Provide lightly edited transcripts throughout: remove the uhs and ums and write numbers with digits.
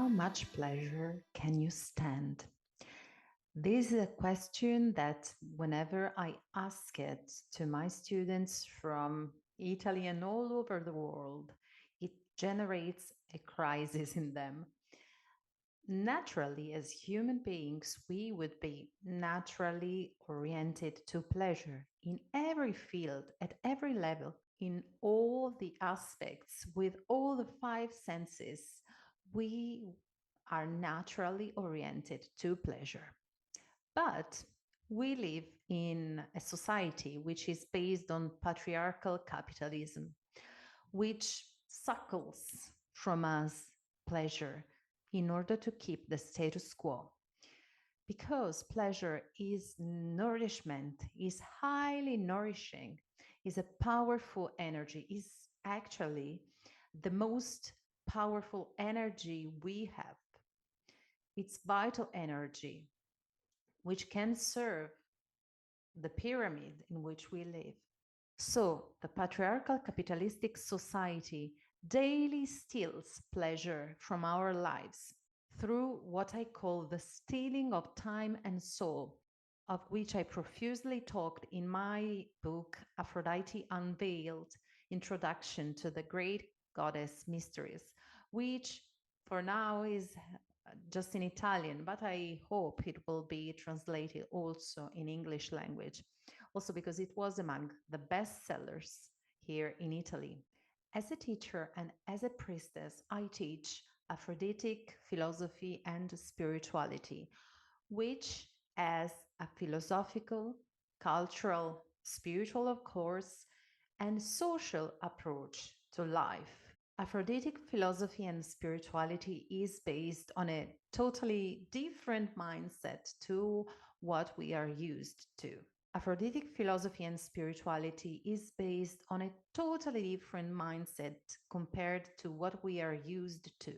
How much pleasure can you stand? This is a question that, whenever I ask it to my students from Italy and all over the world, it generates a crisis in them. Naturally, as human beings, we would be naturally oriented to pleasure in every field, at every level, in all the aspects, with all the five senses. We are naturally oriented to pleasure. But we live in a society which is based on patriarchal capitalism, which suckles from us pleasure in order to keep the status quo. Because pleasure is nourishment, is highly nourishing, is a powerful energy, is actually the most powerful energy we have. It's vital energy, which can serve the pyramid in which we live. So, the patriarchal capitalistic society daily steals pleasure from our lives through what I call the stealing of time and soul, of which I profusely talked in my book, Aphrodite Unveiled, Introduction to the Great Goddess Mysteries, which for now is just in Italian, but I hope it will be translated also in English language, also because it was among the best sellers here in Italy. As a teacher and as a priestess, I teach Aphroditic philosophy and spirituality, which, as a philosophical, cultural, spiritual, of course, and social approach to life. Aphroditic philosophy and spirituality is based on a totally different mindset to what we are used to. Aphroditic philosophy and spirituality is based on a totally different mindset compared to what we are used to.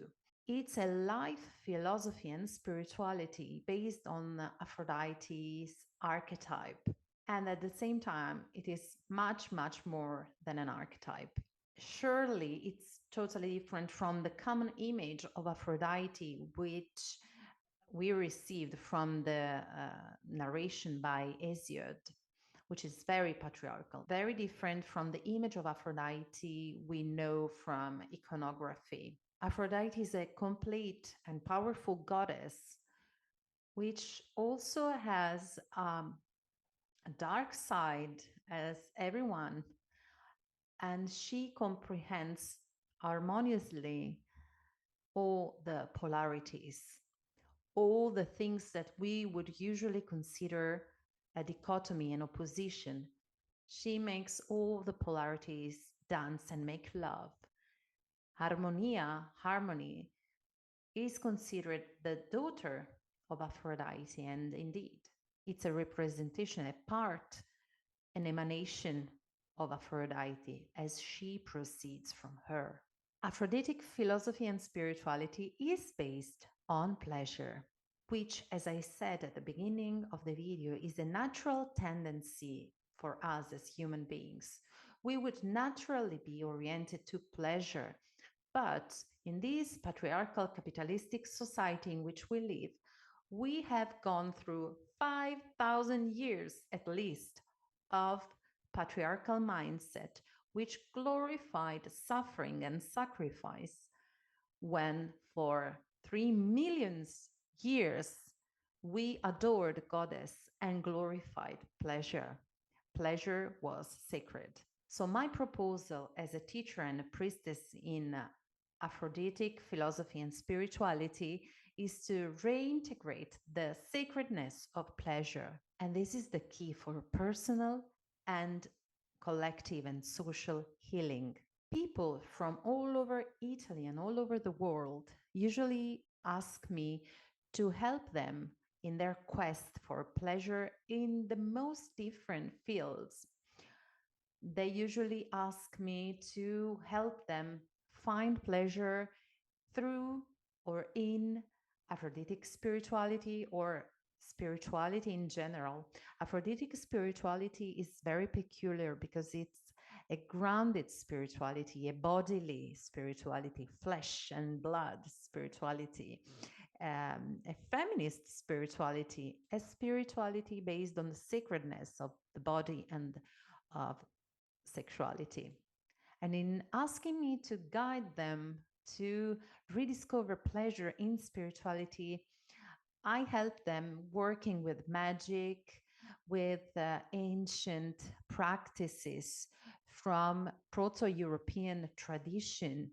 It's a life philosophy and spirituality based on Aphrodite's archetype. And at the same time, it is much, much more than an archetype. Surely it's totally different from the common image of Aphrodite, which we received from the narration by Hesiod, which is very patriarchal, very different from the image of Aphrodite we know from iconography. Aphrodite is a complete and powerful goddess, which also has a dark side, as everyone, and she comprehends harmoniously all the polarities, all the things that we would usually consider a dichotomy and opposition. She makes all the polarities dance and make love. Harmony, is considered the daughter of Aphrodite, and indeed, it's a representation, a part, an emanation of Aphrodite as she proceeds from her. Aphroditic philosophy and spirituality is based on pleasure, which, as I said at the beginning of the video, is a natural tendency for us as human beings. We would naturally be oriented to pleasure, but in this patriarchal capitalistic society in which we live, we have gone through 5,000 years at least of patriarchal mindset, which glorified suffering and sacrifice, when for 3 million years we adored goddess and glorified pleasure. Pleasure was sacred. So my proposal as a teacher and a priestess in Aphroditic philosophy and spirituality is to reintegrate the sacredness of pleasure. And this is the key for personal and collective and social healing. People from all over Italy and all over the world usually ask me to help them in their quest for pleasure in the most different fields. They usually ask me to help them find pleasure through or in Aphroditic spirituality or spirituality in general. Aphroditic spirituality is very peculiar because it's a grounded spirituality, a bodily spirituality, flesh and blood spirituality, a feminist spirituality, a spirituality based on the sacredness of the body and of sexuality. And in asking me to guide them to rediscover pleasure in spirituality, I help them working with magic, with ancient practices from Proto European tradition,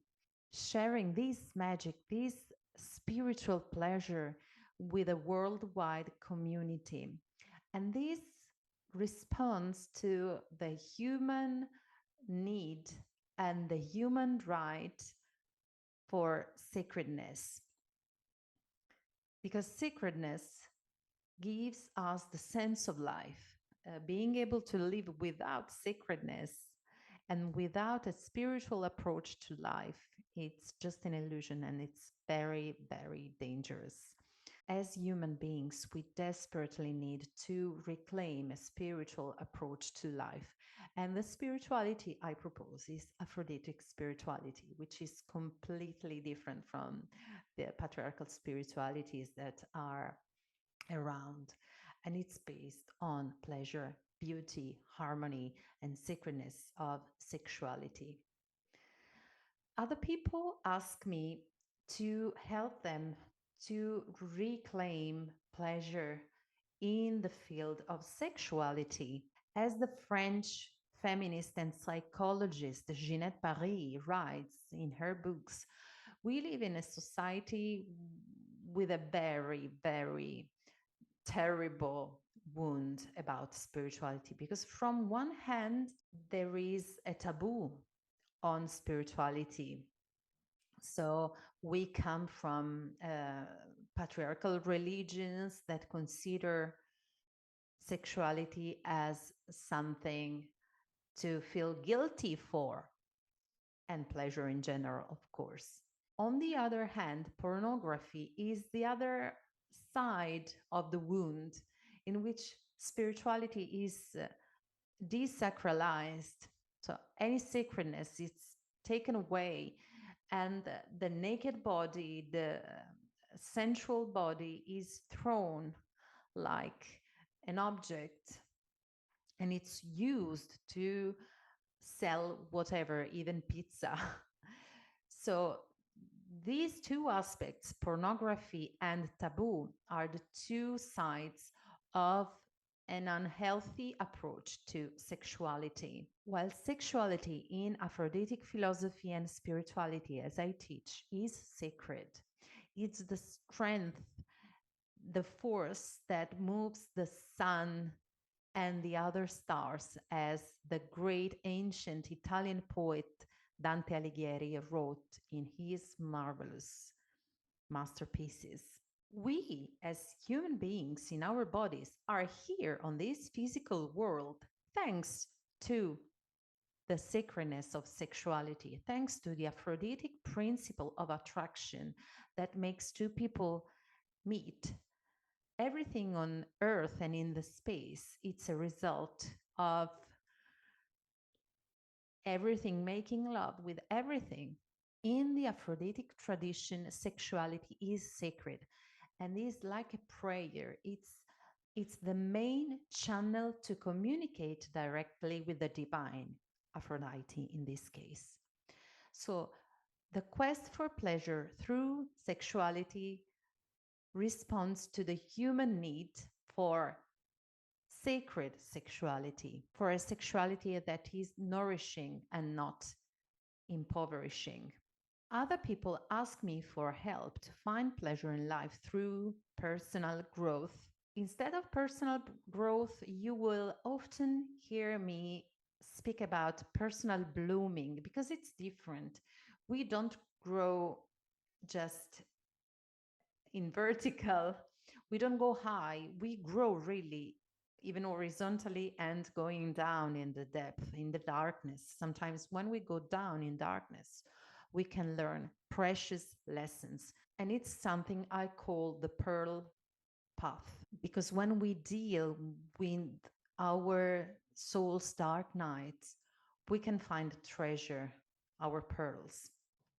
sharing this magic, this spiritual pleasure with a worldwide community. And this responds to the human need and the human right for sacredness. Because sacredness gives us the sense of life. Being able to live without sacredness and without a spiritual approach to life, it's just an illusion and it's very, very dangerous. As human beings, we desperately need to reclaim a spiritual approach to life. And the spirituality I propose is Aphroditic spirituality, which is completely different from the patriarchal spiritualities that are around. And it's based on pleasure, beauty, harmony, and sacredness of sexuality. Other people ask me to help them to reclaim pleasure in the field of sexuality. As the French feminist and psychologist Ginette Paris writes in her books, we live in a society with a very, very terrible wound about spirituality because, from one hand, there is a taboo on spirituality. So we come from patriarchal religions that consider sexuality as something to feel guilty for, and pleasure in general, of course. On the other hand, pornography is the other side of the wound in which spirituality is desacralized. So any sacredness is taken away, and the naked body, the sensual body, is thrown like an object, and it's used to sell whatever, even pizza. So these two aspects, pornography and taboo, are the two sides of an unhealthy approach to sexuality. While sexuality in Aphroditic philosophy and spirituality, as I teach, is sacred, it's the strength, the force that moves the sun and the other stars, as the great ancient Italian poet Dante Alighieri wrote in his marvelous masterpieces. We, as human beings in our bodies, are here on this physical world thanks to the sacredness of sexuality, thanks to the Aphroditic principle of attraction that makes two people meet. Everything on earth and in the space, it's a result of everything making love with everything. In the Aphroditic tradition, sexuality is sacred and is like a prayer. It's the main channel to communicate directly with the divine, Aphrodite in this case. So the quest for pleasure through sexuality responds to the human need for sacred sexuality, for a sexuality that is nourishing and not impoverishing. Other people ask me for help to find pleasure in life through personal growth. Instead of personal growth, you will often hear me speak about personal blooming because it's different. We don't grow just in vertical, we don't go high, we grow really even horizontally and going down in the depth, in the darkness. Sometimes when we go down in darkness, we can learn precious lessons. And it's something I call the pearl path. Because when we deal with our soul's dark nights, we can find treasure, our pearls.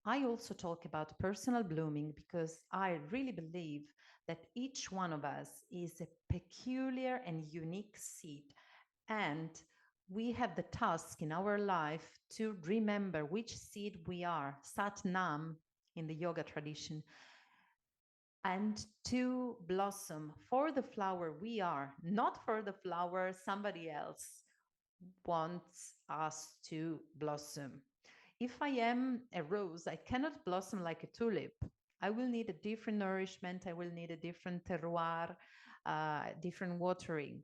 I also talk about personal blooming because I really believe that each one of us is a peculiar and unique seed, and we have the task in our life to remember which seed we are, Sat Nam in the yoga tradition, and to blossom for the flower we are, not for the flower somebody else wants us to blossom. If I am a rose, I cannot blossom like a tulip. I will need a different nourishment, I will need a different terroir, different watering.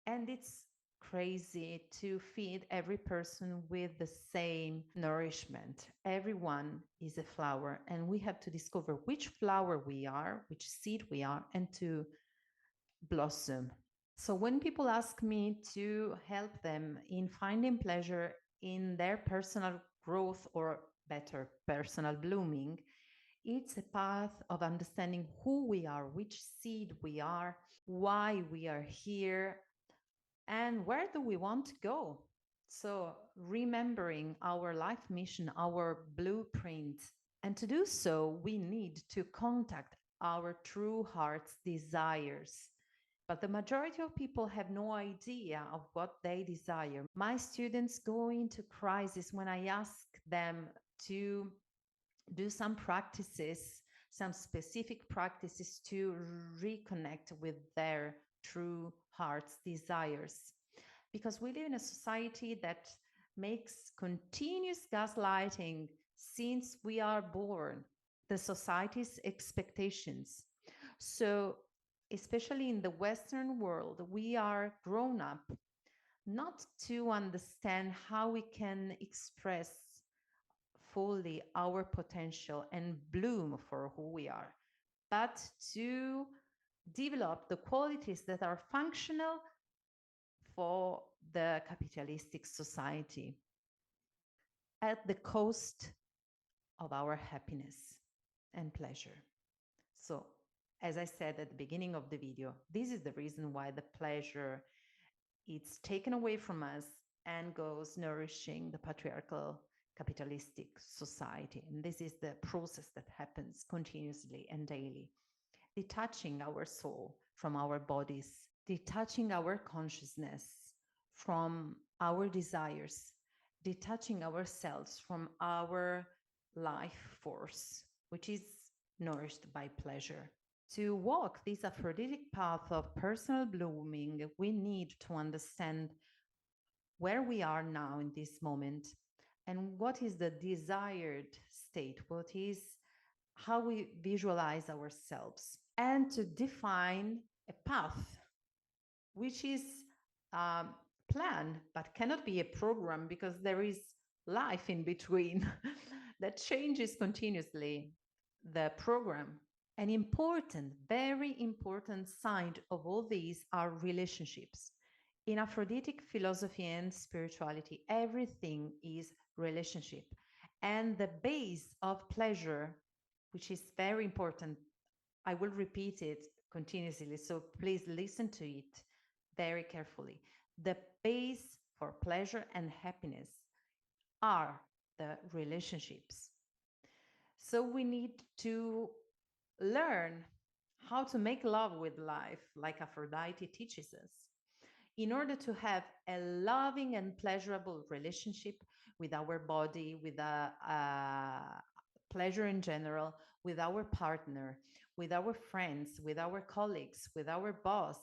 And it's crazy to feed every person with the same nourishment. Everyone is a flower, and we have to discover which flower we are, which seed we are, and to blossom. So when people ask me to help them in finding pleasure in their personal growth, or better, personal blooming, it's a path of understanding who we are, which seed we are, why we are here, and where do we want to go. So remembering our life mission, our blueprint. And to do so, we need to contact our true heart's desires. But the majority of people have no idea of what they desire. My students go into crisis when I ask them to do some practices, some specific practices to reconnect with their true heart's desires. Because we live in a society that makes continuous gaslighting since we are born, the society's expectations. So, especially in the Western world, we are grown up not to understand how we can express fully our potential and bloom for who we are, but to develop the qualities that are functional for the capitalistic society at the cost of our happiness and pleasure. So, as I said at the beginning of the video, this is the reason why the pleasure it's taken away from us and goes nourishing the patriarchal capitalistic society. And this is the process that happens continuously and daily, detaching our soul from our bodies, detaching our consciousness from our desires, detaching ourselves from our life force, which is nourished by pleasure. To walk this Aphroditic path of personal blooming, we need to understand where we are now in this moment and what is the desired state, what is how we visualize ourselves, and to define a path which is um, plan but cannot be a program because there is life in between that changes continuously the program. An important, very important sign of all these are relationships. In Aphroditic philosophy and spirituality, everything is relationship. And the base of pleasure, which is very important, I will repeat it continuously, so please listen to it very carefully. The base for pleasure and happiness are the relationships. So we need to learn how to make love with life, like Aphrodite teaches us, in order to have a loving and pleasurable relationship with our body, with pleasure in general, with our partner, with our friends, with our colleagues, with our boss,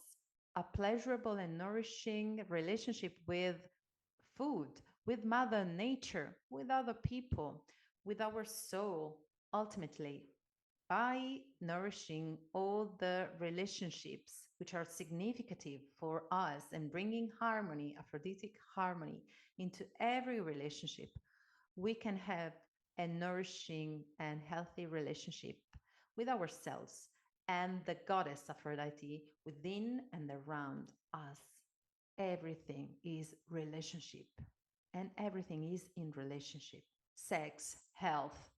a pleasurable and nourishing relationship with food, with Mother Nature, with other people, with our soul, ultimately by nourishing all the relationships which are significant for us and bringing harmony, Aphroditic harmony, into every relationship, we can have a nourishing and healthy relationship with ourselves and the goddess Aphrodite within and around us. Everything is relationship, and everything is in relationship. Sex, health,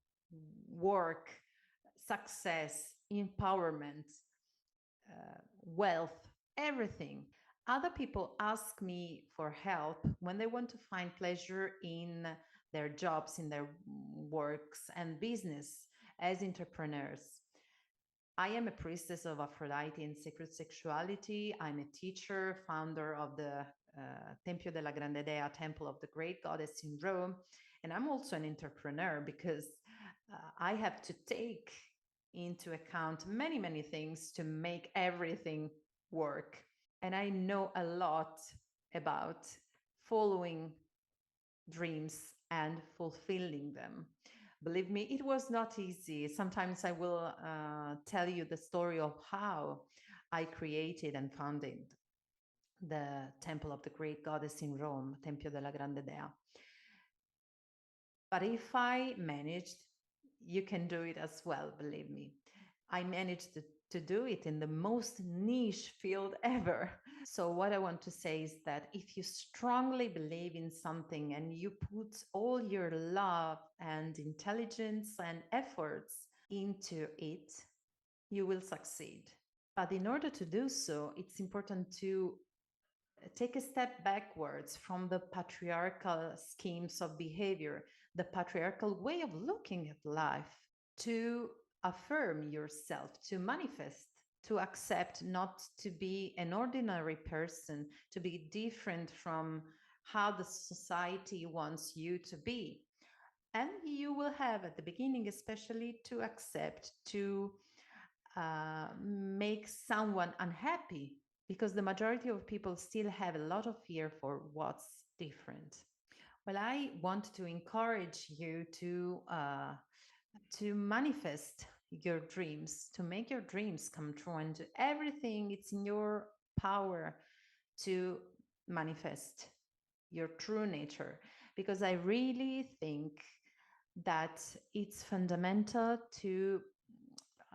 work, success, empowerment, wealth, everything. Other people ask me for help when they want to find pleasure in their jobs, in their works and business as entrepreneurs. I am a priestess of Aphrodite and sacred sexuality. I'm a teacher, founder of the Tempio della Grande Dea, Temple of the Great Goddess in Rome. And I'm also an entrepreneur because I have to take into account many, many things to make everything work. And I know a lot about following dreams and fulfilling them. Believe me, it was not easy. Sometimes I will tell you the story of how I created and founded the Temple of the Great Goddess in Rome, Tempio della Grande Dea. But if I managed, you can do it as well, believe me. I managed to do it in the most niche field ever. So, what I want to say is that if you strongly believe in something and you put all your love and intelligence and efforts into it, you will succeed. But in order to do so, it's important to take a step backwards from the patriarchal schemes of behavior, the patriarchal way of looking at life, to affirm yourself, to manifest, to accept not to be an ordinary person, to be different from how the society wants you to be. And you will have at the beginning, especially, to accept to make someone unhappy because the majority of people still have a lot of fear for what's different. Well, I want to encourage you to manifest your dreams, to make your dreams come true, and do everything it's in your power to manifest your true nature. Because I really think that it's fundamental to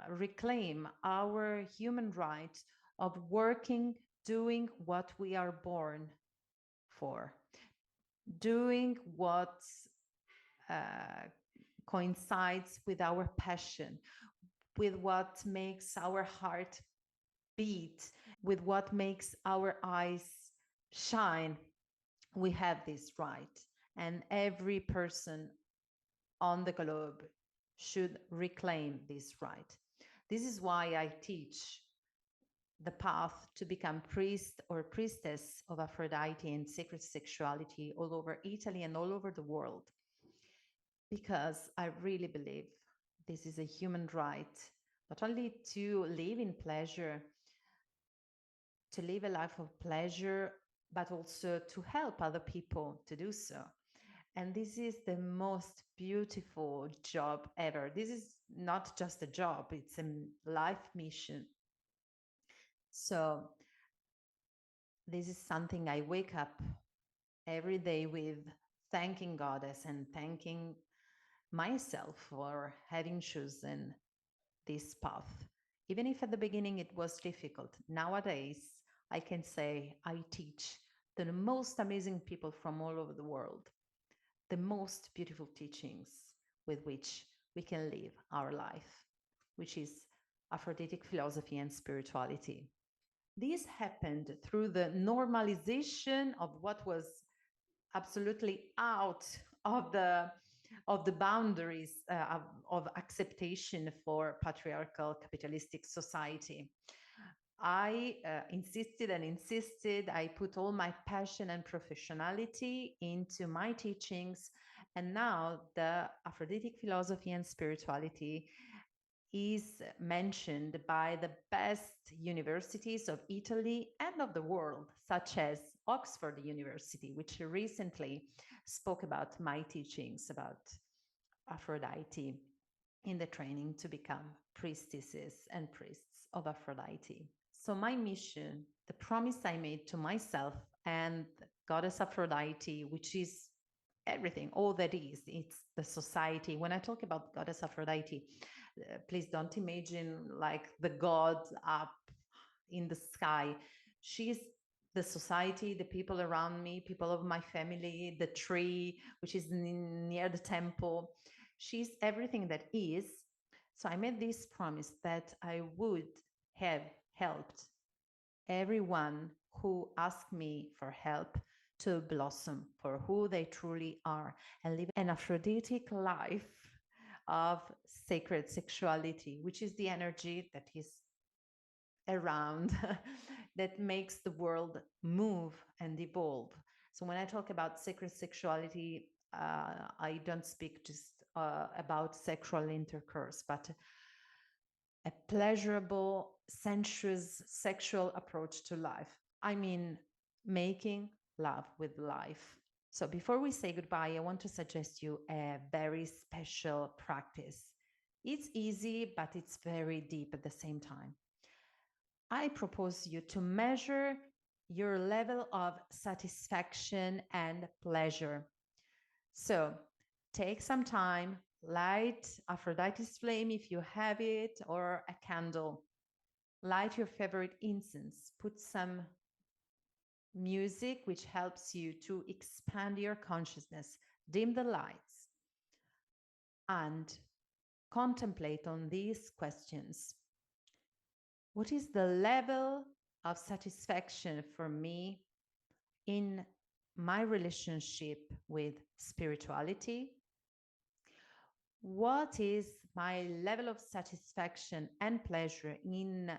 reclaim our human right of working, doing what we are born for, doing what uh, coincides with our passion, with what makes our heart beat, with what makes our eyes shine. We have this right, and every person on the globe should reclaim this right. This is why I teach the path to become priest or priestess of Aphrodite and sacred sexuality all over Italy and all over the world, because I really believe this is a human right, not only to live in pleasure, to live a life of pleasure, but also to help other people to do so. And this is the most beautiful job ever. This is not just a job, it's a life mission. So, this is something I wake up every day with, thanking Goddess and thanking myself for having chosen this path. Even if at the beginning it was difficult, nowadays I can say I teach the most amazing people from all over the world, the most beautiful teachings with which we can live our life, which is Aphroditic philosophy and spirituality. This happened through the normalization of what was absolutely out of the boundaries of acceptation for patriarchal capitalistic society. I insisted and insisted. I put all my passion and professionality into my teachings. And now the Aphroditic philosophy and spirituality is mentioned by the best universities of Italy and of the world, such as Oxford University, which recently spoke about my teachings about Aphrodite in the training to become priestesses and priests of Aphrodite. So, my mission, the promise I made to myself and Goddess Aphrodite, which is everything, all that is, it's the society. When I talk about Goddess Aphrodite, please don't imagine like the god up in the sky. She's the society, the people around me, people of my family, the tree, which is near the temple. She's everything that is. So I made this promise that I would have helped everyone who ask me for help to blossom for who they truly are and live an Aphroditic life of sacred sexuality, which is the energy that is around that makes the world move and evolve. So when I talk about sacred sexuality, I don't speak just about sexual intercourse, but a pleasurable, sensuous, sexual approach to life. I mean, making love with life. So before we say goodbye, I want to suggest you a very special practice. It's easy, but it's very deep at the same time. I propose you to measure your level of satisfaction and pleasure. So take some time, light Aphrodite's flame if you have it, or a candle. Light your favorite incense. Put some music which helps you to expand your consciousness. Dim the lights and contemplate on these questions. What is the level of satisfaction for me in my relationship with spirituality? What is my level of satisfaction and pleasure in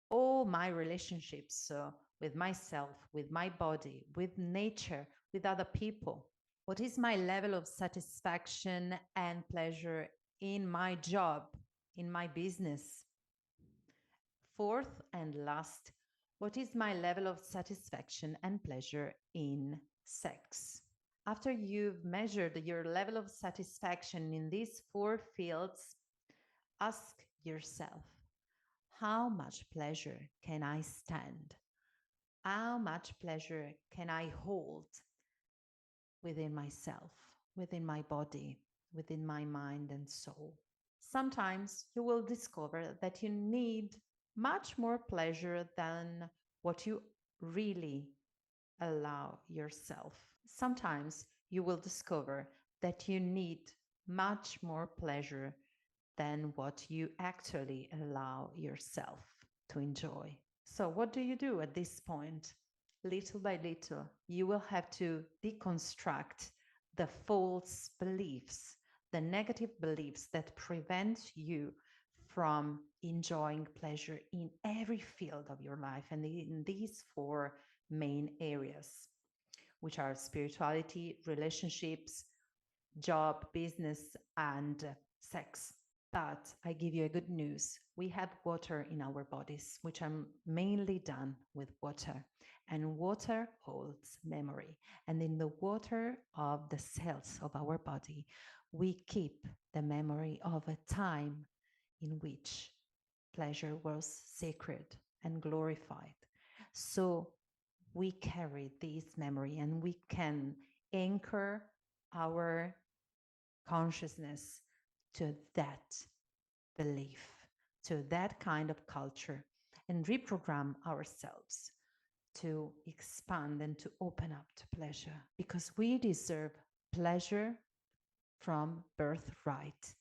all my relationships? So with myself, with my body, with nature, with other people? What is my level of satisfaction and pleasure in my job, in my business? Fourth and last, what is my level of satisfaction and pleasure in sex? After you've measured your level of satisfaction in these four fields, ask yourself, how much pleasure can I stand? How much pleasure can I hold within myself, within my body, within my mind and soul? Sometimes you will discover that you need much more pleasure than what you really allow yourself. Sometimes you will discover that you need much more pleasure than what you actually allow yourself to enjoy. So, what do you do at this point? Little by little, you will have to deconstruct the false beliefs, the negative beliefs that prevent you from enjoying pleasure in every field of your life and in these four main areas, which are spirituality, relationships, job, business, and sex. But I give you a good news. We have water in our bodies, which are mainly done with water. And water holds memory. And in the water of the cells of our body, we keep the memory of a time in which pleasure was sacred and glorified. So we carry this memory and we can anchor our consciousness to that belief, to that kind of culture, and reprogram ourselves to expand and to open up to pleasure because we deserve pleasure from birthright.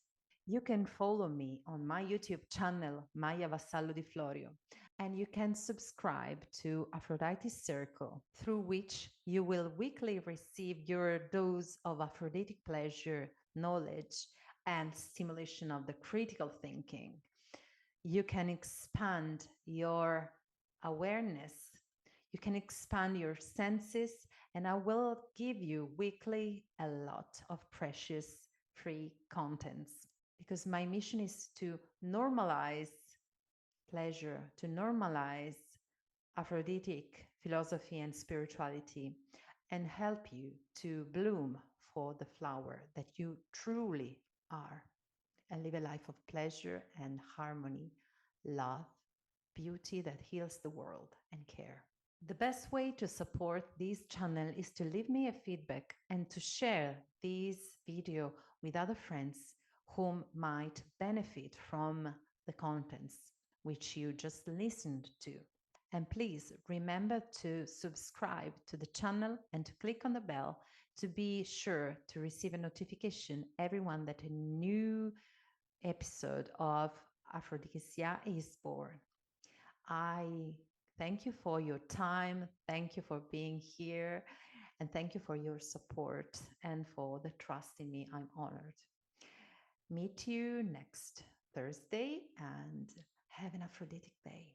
You can follow me on my YouTube channel, Maya Vassallo di Florio, and you can subscribe to Aphrodite Circle, through which you will weekly receive your dose of Aphroditic pleasure, knowledge, and stimulation of the critical thinking. You can expand your awareness, you can expand your senses, and I will give you weekly a lot of precious free contents because my mission is to normalize pleasure, to normalize Aphroditic philosophy and spirituality, and help you to bloom for the flower that you truly are and live a life of pleasure and harmony, love, beauty that heals the world, and care. The best way to support this channel is to leave me a feedback and to share this video with other friends whom might benefit from the contents which you just listened to. And please remember to subscribe to the channel and to click on the bell to be sure to receive a notification every one that a new episode of Aphrodisia is born. I Thank you for your time. Thank you for being here. And thank you for your support and for the trust in me. I'm honored. Meet you next Thursday and have an Aphroditic day.